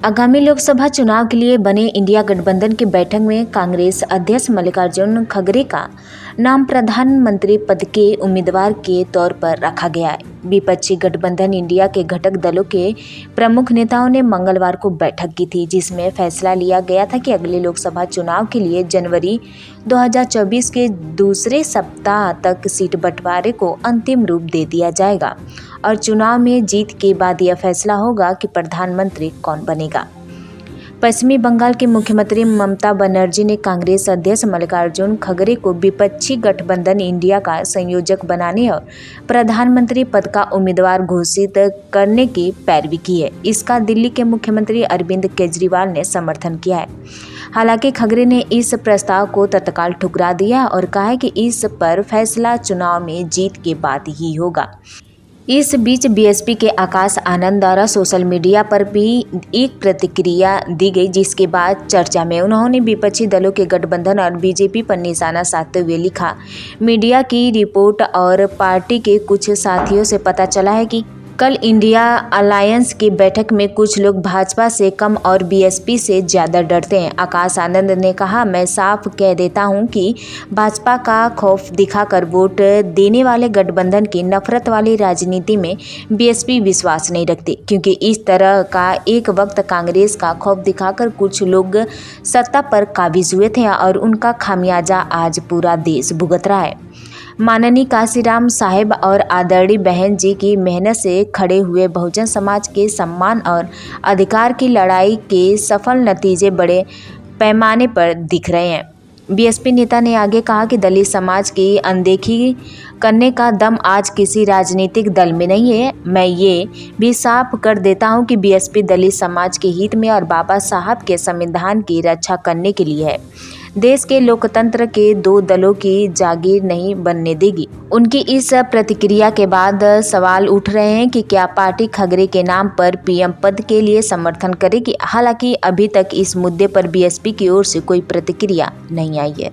आगामी लोकसभा चुनाव के लिए बने इंडिया गठबंधन की बैठक में कांग्रेस अध्यक्ष मल्लिकार्जुन खड़गे का नाम प्रधानमंत्री पद के उम्मीदवार के तौर पर रखा गया है। विपक्षी गठबंधन इंडिया के घटक दलों के प्रमुख नेताओं ने मंगलवार को बैठक की थी, जिसमें फैसला लिया गया था कि अगले लोकसभा चुनाव के लिए जनवरी 2024 के दूसरे सप्ताह तक सीट बंटवारे को अंतिम रूप दे दिया जाएगा और चुनाव में जीत के बाद यह फैसला होगा कि प्रधानमंत्री कौन बनेगा। पश्चिमी बंगाल की मुख्यमंत्री ममता बनर्जी ने कांग्रेस अध्यक्ष मल्लिकार्जुन खड़गे को विपक्षी गठबंधन इंडिया का संयोजक बनाने और प्रधानमंत्री पद का उम्मीदवार घोषित करने की पैरवी की है। इसका दिल्ली के मुख्यमंत्री अरविंद केजरीवाल ने समर्थन किया है। हालांकि खड़गे ने इस प्रस्ताव को तत्काल ठुकरा दिया और कहा है कि इस पर फैसला चुनाव में जीत के बाद ही होगा। इस बीच बीएसपी के आकाश आनंद द्वारा सोशल मीडिया पर भी एक प्रतिक्रिया दी गई, जिसके बाद चर्चा में उन्होंने विपक्षी दलों के गठबंधन और बीजेपी पर निशाना साधते हुए लिखा, मीडिया की रिपोर्ट और पार्टी के कुछ साथियों से पता चला है कि कल इंडिया अलायंस की बैठक में कुछ लोग भाजपा से कम और बीएसपी से ज़्यादा डरते हैं। आकाश आनंद ने कहा, मैं साफ कह देता हूं कि भाजपा का खौफ दिखाकर वोट देने वाले गठबंधन की नफरत वाली राजनीति में बीएसपी विश्वास नहीं रखती, क्योंकि इस तरह का एक वक्त कांग्रेस का खौफ दिखाकर कुछ लोग सत्ता पर काबिज हुए थे और उनका खामियाजा आज पूरा देश भुगत रहा है। माननीय काशीराम साहेब और आदरणीय बहन जी की मेहनत से खड़े हुए बहुजन समाज के सम्मान और अधिकार की लड़ाई के सफल नतीजे बड़े पैमाने पर दिख रहे हैं। बीएसपी नेता ने आगे कहा कि दलित समाज की अनदेखी करने का दम आज किसी राजनीतिक दल में नहीं है। मैं ये भी साफ कर देता हूं कि बीएसपी दलित समाज के हित में और बाबा साहब के संविधान की रक्षा करने के लिए है। देश के लोकतंत्र के दो दलों की जागीर नहीं बनने देगी। उनकी इस प्रतिक्रिया के बाद सवाल उठ रहे हैं कि क्या पार्टी खड़गे के नाम पर पीएम पद के लिए समर्थन करेगी। हालांकि अभी तक इस मुद्दे पर बीएसपी की ओर से कोई प्रतिक्रिया नहीं आई है।